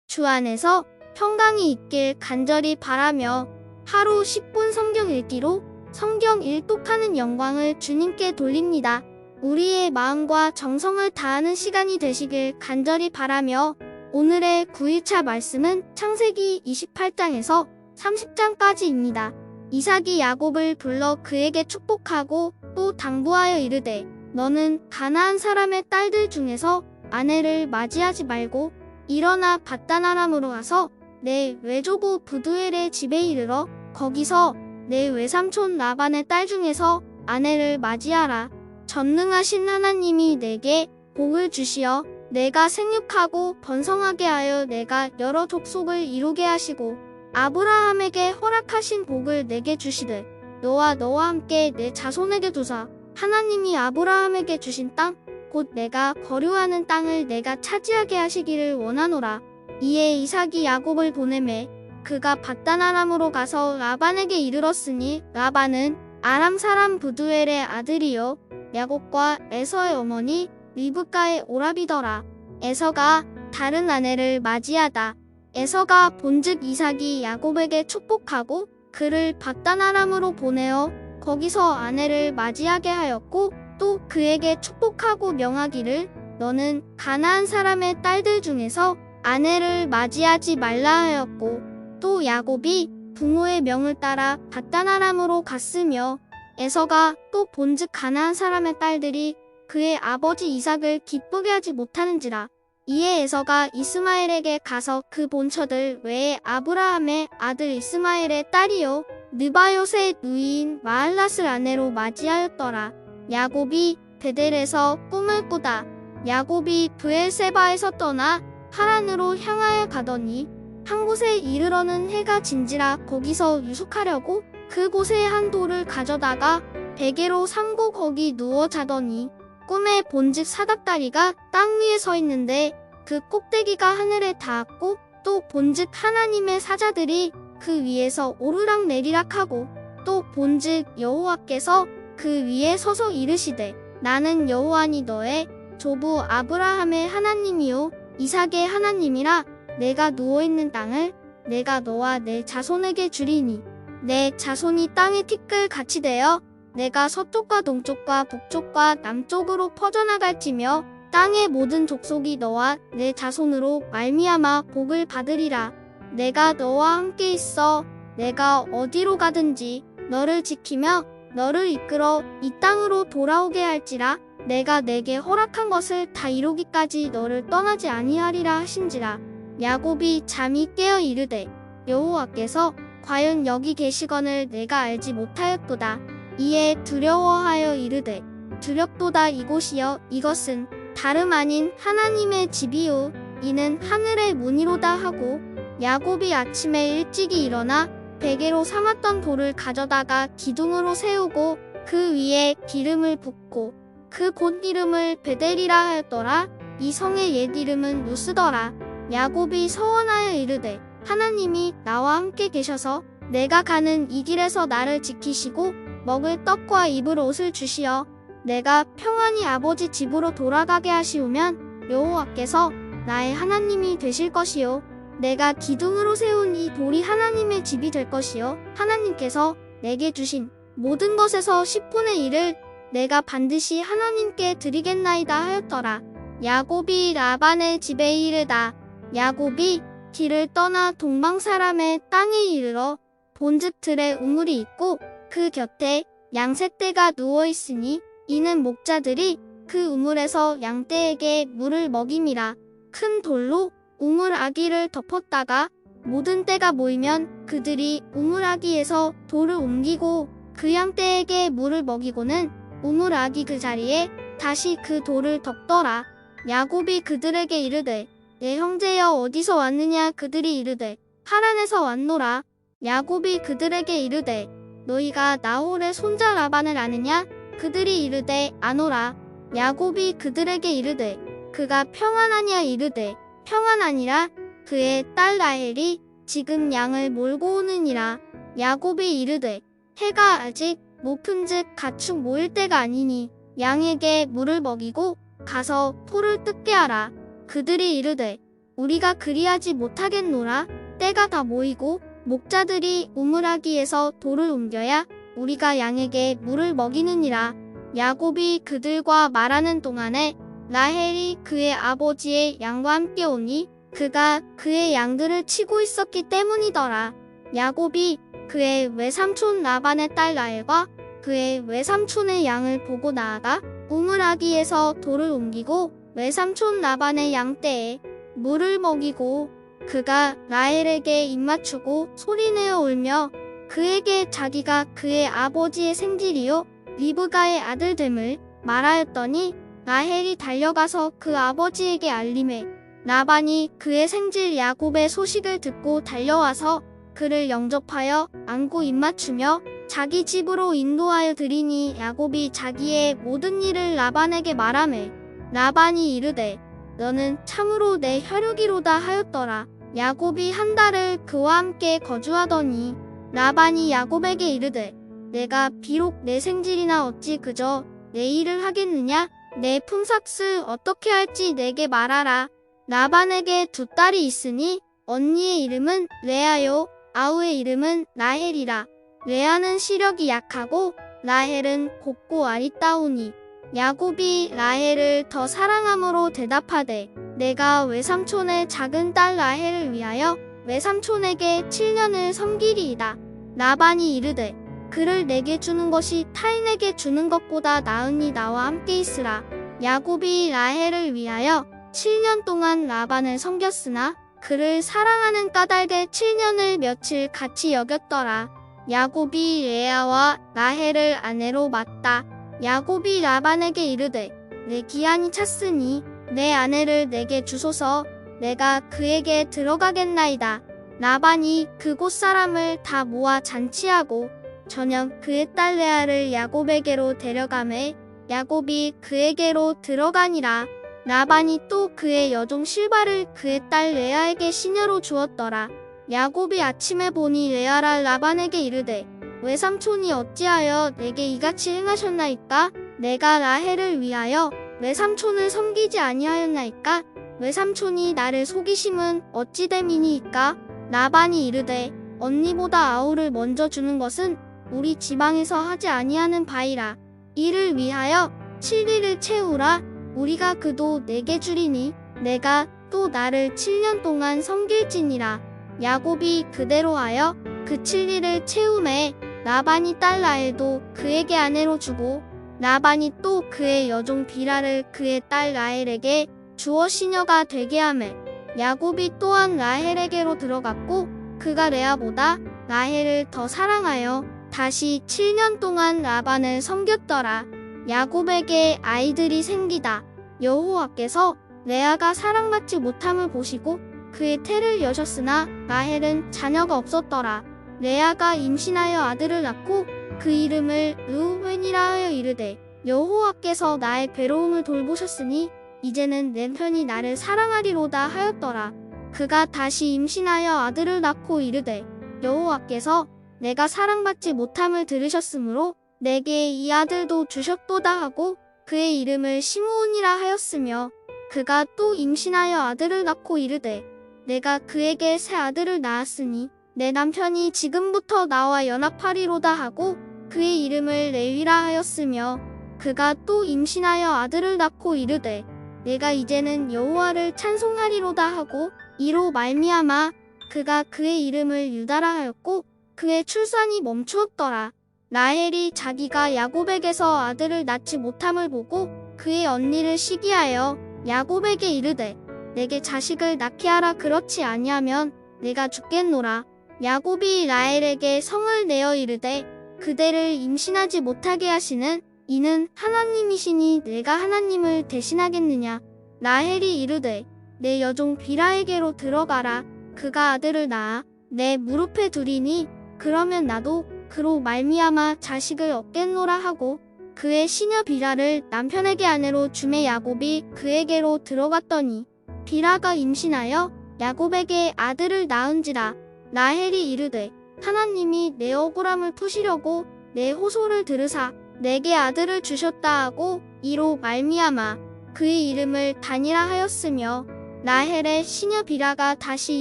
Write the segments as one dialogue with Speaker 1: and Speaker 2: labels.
Speaker 1: 주 안에서 평강이 있길 간절히 바라며 하루 10분 성경 읽기로 성경 일독하는 영광을 주님께 돌립니다. 우리의 마음과 정성을 다하는 시간이 되시길 간절히 바라며 오늘의 9일차 말씀은 창세기 28장에서 30장까지입니다. 이삭이 야곱을 불러 그에게 축복하고 또 당부하여 이르되 너는 가나안 사람의 딸들 중에서 아내를 맞이하지 말고 일어나 밧단 아람으로 가서 내 외조부 부두엘의 집에 이르러 거기서 내 외삼촌 라반의 딸 중에서 아내를 맞이하라. 전능하신 하나님이 내게 복을 주시어 내가 생육하고 번성하게 하여 내가 여러 족속을 이루게 하시고 아브라함에게 허락하신 복을 내게 주시되 너와 함께 내 자손에게 두사 하나님이 아브라함에게 주신 땅 곧 내가 거류하는 땅을 내가 차지하게 하시기를 원하노라. 이에 이삭이 야곱을 보내매 그가 밧단 아람으로 가서 라반에게 이르렀으니 라반은 아람 사람 부두엘의 아들이요 야곱과 에서의 어머니 리브가의 오라비더라. 에서가 다른 아내를 맞이하다 에서가 본즉 이삭이 야곱에게 축복하고 그를 밧단 아람으로 보내어 거기서 아내를 맞이하게 하였고 또 그에게 축복하고 명하기를 너는 가나안 사람의 딸들 중에서 아내를 맞이하지 말라 하였고 또 야곱이 부모의 명을 따라 밧단 아람으로 갔으며 에서가 또 본즉 가나안 사람의 딸들이 그의 아버지 이삭을 기쁘게 하지 못하는지라. 이에 에서가 이스마엘에게 가서 그 본처들 외에 아브라함의 아들 이스마엘의 딸이요 느바요스의 누이인 마할랏을 아내로 맞이하였더라. 야곱이 베델에서 꿈을 꾸다 야곱이 브엘세바에서 떠나 하란으로 향하여 가더니 한 곳에 이르러는 해가 진지라 거기서 유숙하려고 그곳에 한 돌을 가져다가 베개로 삼고 거기 누워 자더니 꿈에 본즉 사닥다리가 땅 위에 서 있는데 그 꼭대기가 하늘에 닿았고 또 본즉 하나님의 사자들이 그 위에서 오르락 내리락 하고 또 본즉 여호와께서 그 위에 서서 이르시되 나는 여호와니 너의 조부 아브라함의 하나님이요 이삭의 하나님이라. 내가 누워있는 땅을 내가 너와 내 자손에게 주리니 내 자손이 땅의 티끌같이 되어 내가 서쪽과 동쪽과 북쪽과 남쪽으로 퍼져나갈지며 땅의 모든 족속이 너와 내 자손으로 말미암아 복을 받으리라. 내가 너와 함께 있어 내가 어디로 가든지 너를 지키며 너를 이끌어 이 땅으로 돌아오게 할지라. 내가 내게 허락한 것을 다 이루기까지 너를 떠나지 아니하리라 하신지라. 야곱이 잠이 깨어 이르되 여호와께서 과연 여기 계시거늘 내가 알지 못하였도다. 이에 두려워하여 이르되 두렵도다. 이곳이여 이것은 다름 아닌 하나님의 집이요 이는 하늘의 문이로다 하고 야곱이 아침에 일찍이 일어나 베개로 삼았던 돌을 가져다가 기둥으로 세우고 그 위에 기름을 붓고 그 곳 이름을 베델이라 하였더라. 이 성의 옛 이름은 루스더라. 야곱이 서원하여 이르되 하나님이 나와 함께 계셔서 내가 가는 이 길에서 나를 지키시고 먹을 떡과 입을 옷을 주시어 내가 평안히 아버지 집으로 돌아가게 하시우면 여호와께서 나의 하나님이 되실 것이요 내가 기둥으로 세운 이 돌이 하나님의 집이 될 것이요 하나님께서 내게 주신 모든 것에서 10분의 1을 내가 반드시 하나님께 드리겠나이다 하였더라. 야곱이 라반의 집에 이르다 야곱이 길을 떠나 동방 사람의 땅에 이르러 본즉 들에 우물이 있고 그 곁에 양새떼가 누워 있으니 이는 목자들이 그 우물에서 양떼에게 물을 먹임이라. 큰 돌로 우물 아기를 덮었다가 모든 떼가 모이면 그들이 우물 아기에서 돌을 옮기고 그 양떼에게 물을 먹이고는 우물 아기 그 자리에 다시 그 돌을 덮더라. 야곱이 그들에게 이르되 내 형제여 어디서 왔느냐. 그들이 이르되 하란에서 왔노라. 야곱이 그들에게 이르되 너희가 나홀의 손자 라반을 아느냐. 그들이 이르되 아노라. 야곱이 그들에게 이르되 그가 평안하냐. 이르되 평안하니라. 그의 딸 라헬이 지금 양을 몰고 오느니라. 야곱이 이르되 해가 아직 높은즉 가축 모일 때가 아니니 양에게 물을 먹이고 가서 포를 뜯게 하라. 그들이 이르되 우리가 그리하지 못하겠노라. 때가 다 모이고 목자들이 우물아기에서 돌을 옮겨야 우리가 양에게 물을 먹이느니라. 야곱이 그들과 말하는 동안에 라헬이 그의 아버지의 양과 함께 오니 그가 그의 양들을 치고 있었기 때문이더라. 야곱이 그의 외삼촌 라반의 딸 라헬과 그의 외삼촌의 양을 보고 나아가 우물아기에서 돌을 옮기고 외삼촌 라반의 양떼에 물을 먹이고 그가 라헬에게 입맞추고 소리내어 울며 그에게 자기가 그의 아버지의 생질이요 리브가의 아들됨을 말하였더니 라헬이 달려가서 그 아버지에게 알림해 라반이 그의 생질 야곱의 소식을 듣고 달려와서 그를 영접하여 안고 입맞추며 자기 집으로 인도하여 드리니 야곱이 자기의 모든 일을 라반에게 말하매 라반이 이르되 너는 참으로 내 혈육이로다 하였더라. 야곱이 한 달을 그와 함께 거주하더니 라반이 야곱에게 이르되 내가 비록 내 생질이나 어찌 그저 내 일을 하겠느냐? 내 품삯을 어떻게 할지 내게 말하라. 라반에게 두 딸이 있으니 언니의 이름은 레아요 아우의 이름은 라헬이라. 레아는 시력이 약하고 라헬은 곱고 아리따우니 야곱이 라헬을 더 사랑함으로 대답하되 내가 외삼촌의 작은 딸 라헬을 위하여 외삼촌에게 7년을 섬기리이다. 라반이 이르되 그를 내게 주는 것이 타인에게 주는 것보다 나으니 나와 함께 있으라. 야곱이 라헬을 위하여 7년 동안 라반을 섬겼으나 그를 사랑하는 까닭에 7년을 며칠 같이 여겼더라. 야곱이 레아와 라헬을 아내로 맞다. 야곱이 라반에게 이르되 내 기한이 찼으니 내 아내를 내게 주소서. 내가 그에게 들어가겠나이다. 라반이 그곳 사람을 다 모아 잔치하고 저녁 그의 딸 레아를 야곱에게로 데려가매 야곱이 그에게로 들어가니라. 라반이 또 그의 여종 실바를 그의 딸 레아에게 시녀로 주었더라. 야곱이 아침에 보니 레아라 라반에게 이르되 외삼촌이 어찌하여 내게 이같이 행하셨나이까? 내가 라헬을 위하여 외삼촌을 섬기지 아니하였나이까? 외삼촌이 나를 속이심은 어찌 됨이니이까? 라반이 이르되 언니보다 아우를 먼저 주는 것은 우리 지방에서 하지 아니하는 바이라. 이를 위하여 7일을 채우라. 우리가 그도 내게 주리니 내가 또 나를 7년 동안 섬길지니라. 야곱이 그대로 하여 그 7일을 채우매 라반이 딸 라헬도 그에게 아내로 주고 라반이 또 그의 여종 비라를 그의 딸 라헬에게 주어 시녀가 되게 하매 야곱이 또한 라헬에게로 들어갔고 그가 레아보다 라헬을 더 사랑하여 다시 7년 동안 라반을 섬겼더라. 야곱에게 아이들이 생기다. 여호와께서 레아가 사랑받지 못함을 보시고 그의 태를 여셨으나 라헬은 자녀가 없었더라. 레아가 임신하여 아들을 낳고 그 이름을 르우벤이라 하여 이르되 여호와께서 나의 괴로움을 돌보셨으니 이제는 내 편이 나를 사랑하리로다 하였더라. 그가 다시 임신하여 아들을 낳고 이르되 여호와께서 내가 사랑받지 못함을 들으셨으므로 내게 이 아들도 주셨도다 하고 그의 이름을 시므온이라 하였으며 그가 또 임신하여 아들을 낳고 이르되 내가 그에게 새 아들을 낳았으니 내 남편이 지금부터 나와 연합하리로다 하고 그의 이름을 레위라 하였으며 그가 또 임신하여 아들을 낳고 이르되 내가 이제는 여호와를 찬송하리로다 하고 이로 말미암아 그가 그의 이름을 유다라 하였고 그의 출산이 멈추었더라. 라헬이 자기가 야곱에게서 아들을 낳지 못함을 보고 그의 언니를 시기하여 야곱에게 이르되 내게 자식을 낳게 하라. 그렇지 아니하면 내가 죽겠노라. 야곱이 라헬에게 성을 내어 이르되 그대를 임신하지 못하게 하시는 이는 하나님이시니 내가 하나님을 대신하겠느냐. 라헬이 이르되 내 여종 비라에게로 들어가라. 그가 아들을 낳아 내 무릎에 두리니 그러면 나도 그로 말미암아 자식을 얻겠노라 하고 그의 시녀 비라를 남편에게 아내로 주매 야곱이 그에게로 들어갔더니 비라가 임신하여 야곱에게 아들을 낳은지라. 라헬이 이르되 하나님이 내 억울함을 푸시려고 내 호소를 들으사 내게 아들을 주셨다 하고 이로 말미암아 그의 이름을 단이라 하였으며 라헬의 시녀 비라가 다시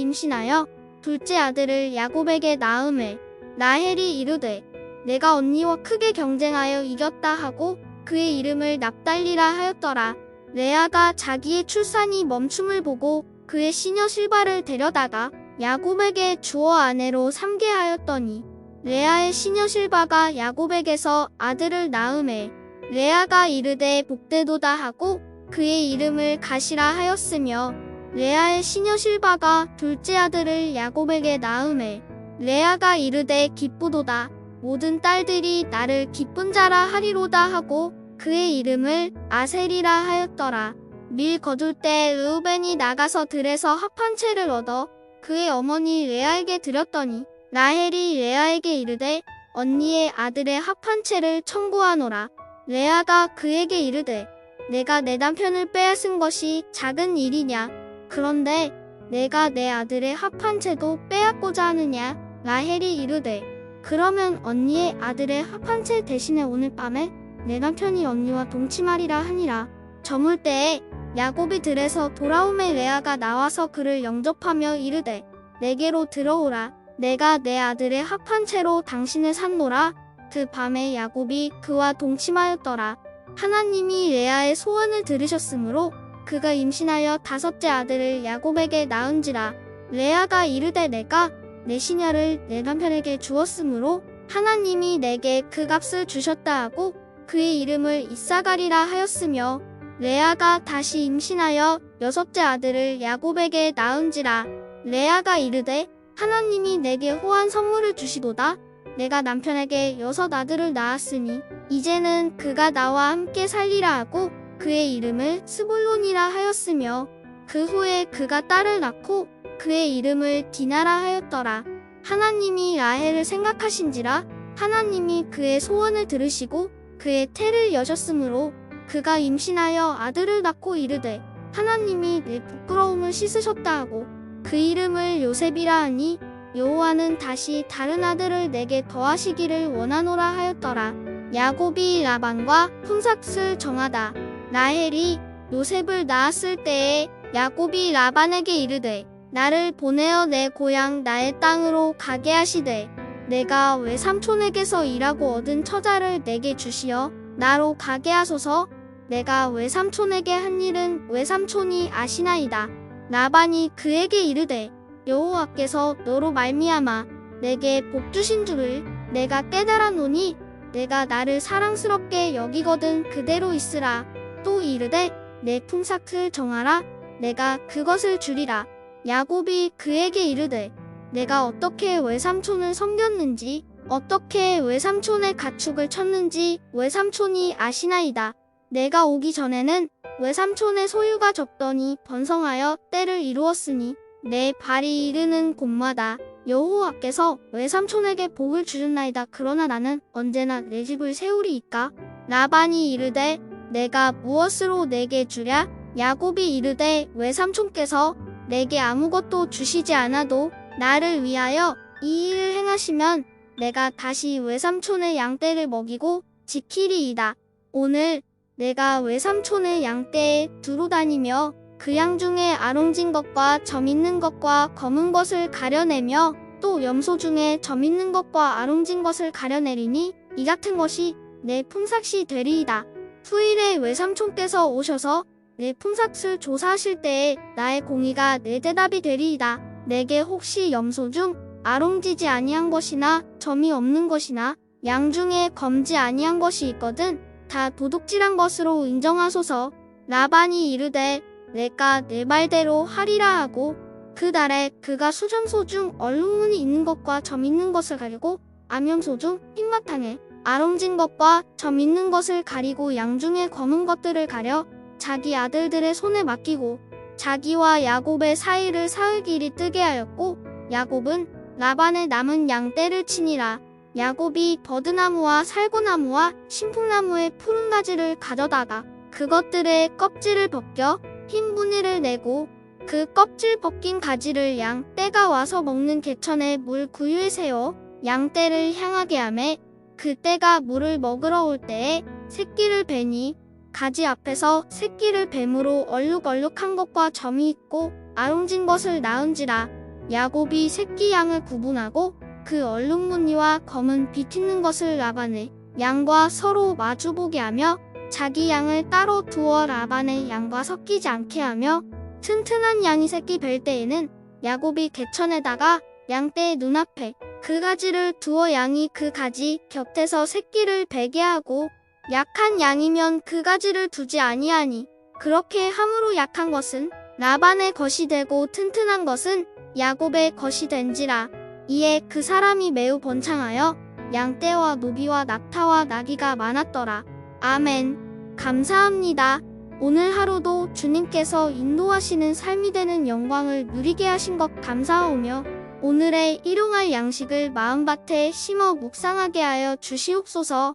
Speaker 1: 임신하여 둘째 아들을 야곱에게 낳음에 라헬이 이르되 내가 언니와 크게 경쟁하여 이겼다 하고 그의 이름을 납달리라 하였더라. 레아가 자기의 출산이 멈춤을 보고 그의 시녀 실바를 데려다가 야곱에게 주어 아내로 삼게 하였더니 레아의 시녀 실바가 야곱에게서 아들을 낳음에 레아가 이르되 복되도다 하고 그의 이름을 가시라 하였으며 레아의 시녀 실바가 둘째 아들을 야곱에게 낳음에 레아가 이르되 기쁘도다 모든 딸들이 나를 기쁜 자라 하리로다 하고 그의 이름을 아셀이라 하였더라. 밀 거둘 때 르우벤이 나가서 들에서 합한 채를 얻어 그의 어머니 레아에게 드렸더니 라헬이 레아에게 이르되 언니의 아들의 합한 채를 청구하노라. 레아가 그에게 이르되 내가 내 남편을 빼앗은 것이 작은 일이냐? 그런데 내가 내 아들의 합한 채도 빼앗고자 하느냐? 라헬이 이르되 그러면 언니의 아들의 합한 채 대신에 오늘 밤에 내 남편이 언니와 동침하리라 하니라. 저물 때에 야곱이 들에서 돌아오매 레아가 나와서 그를 영접하며 이르되 내게로 들어오라. 내가 내 아들의 합한 채로 당신을 샀노라. 그 밤에 야곱이 그와 동침하였더라. 하나님이 레아의 소원을 들으셨으므로 그가 임신하여 다섯째 아들을 야곱에게 낳은지라. 레아가 이르되 내가 내 시녀를 내 남편에게 주었으므로 하나님이 내게 그 값을 주셨다 하고 그의 이름을 이사가리라 하였으며 레아가 다시 임신하여 여섯째 아들을 야곱에게 낳은지라. 레아가 이르되 하나님이 내게 호한 선물을 주시도다. 내가 남편에게 여섯 아들을 낳았으니 이제는 그가 나와 함께 살리라 하고 그의 이름을 스불론이라 하였으며 그 후에 그가 딸을 낳고 그의 이름을 디나라 하였더라. 하나님이 라헬을 생각하신지라 하나님이 그의 소원을 들으시고 그의 태를 여셨으므로 그가 임신하여 아들을 낳고 이르되 하나님이 내 부끄러움을 씻으셨다 하고 그 이름을 요셉이라 하니 여호와는 다시 다른 아들을 내게 더하시기를 원하노라 하였더라. 야곱이 라반과 품삯을 정하다. 라헬이 요셉을 낳았을 때에 야곱이 라반에게 이르되 나를 보내어 내 고향 나의 땅으로 가게 하시되 내가 외삼촌에게서 일하고 얻은 처자를 내게 주시어 나로 가게 하소서. 내가 외삼촌에게 한 일은 외삼촌이 아시나이다. 라반이 그에게 이르되 여호와께서 너로 말미암아 내게 복 주신 줄을 내가 깨달았노니 내가 나를 사랑스럽게 여기거든 그대로 있으라. 또 이르되 내 품삯을 정하라. 내가 그것을 주리라. 야곱이 그에게 이르되 내가 어떻게 외삼촌을 섬겼는지 어떻게 외삼촌의 가축을 쳤는지 외삼촌이 아시나이다. 내가 오기 전에는 외삼촌의 소유가 적더니 번성하여 때를 이루었으니 내 발이 이르는 곳마다 여호와께서 외삼촌에게 복을 주셨나이다. 그러나 나는 언제나 내 집을 세우리이까? 라반이 이르되 내가 무엇으로 내게 주랴? 야곱이 이르되 외삼촌께서 내게 아무것도 주시지 않아도 나를 위하여 이 일을 행하시면 내가 다시 외삼촌의 양떼를 먹이고 지키리이다. 오늘 내가 외삼촌의 양떼에 두루 다니며 그 양 중에 아롱진 것과 점 있는 것과 검은 것을 가려내며 또 염소 중에 점 있는 것과 아롱진 것을 가려내리니 이 같은 것이 내 품삯이 되리이다. 후일에 외삼촌께서 오셔서 내 품삯을 조사하실 때에 나의 공의가 내 대답이 되리이다. 내게 혹시 염소 중 아롱지지 아니한 것이나 점이 없는 것이나 양 중에 검지 아니한 것이 있거든 다 도둑질한 것으로 인정하소서. 라반이 이르되 내가 내 말대로 하리라 하고 그 달에 그가 수점소 중 얼룩무늬 있는 것과 점 있는 것을 가리고 암염소 중 흰바탕에 아롱진 것과 점 있는 것을 가리고 양 중에 검은 것들을 가려 자기 아들들의 손에 맡기고 자기와 야곱의 사이를 사흘 길이 뜨게 하였고 야곱은 라반의 남은 양 떼를 치니라. 야곱이 버드나무와 살구나무와 신풍나무의 푸른 가지를 가져다가 그것들의 껍질을 벗겨 흰 분이를 내고 그 껍질 벗긴 가지를 양 떼가 와서 먹는 개천의 물 구유에 세워 양 떼를 향하게 하매 그 떼가 물을 먹으러 올 때에 새끼를 베니 가지 앞에서 새끼를 뱀으로 얼룩얼룩한 것과 점이 있고 아롱진 것을 낳은지라. 야곱이 새끼 양을 구분하고 그 얼룩무늬와 검은 빛 있는 것을 라반의 양과 서로 마주보게 하며 자기 양을 따로 두어 라반의 양과 섞이지 않게 하며 튼튼한 양이 새끼 뵐 때에는 야곱이 개천에다가 양떼의 눈앞에 그 가지를 두어 양이 그 가지 곁에서 새끼를 베게 하고 약한 양이면 그 가지를 두지 아니하니 그렇게 함으로 약한 것은 라반의 것이 되고 튼튼한 것은 야곱의 것이 된지라. 이에 그 사람이 매우 번창하여 양떼와 노비와 낙타와 나귀가 많았더라. 아멘. 감사합니다. 오늘 하루도 주님께서 인도하시는 삶이 되는 영광을 누리게 하신 것 감사하오며 오늘의 일용할 양식을 마음밭에 심어 묵상하게 하여 주시옵소서.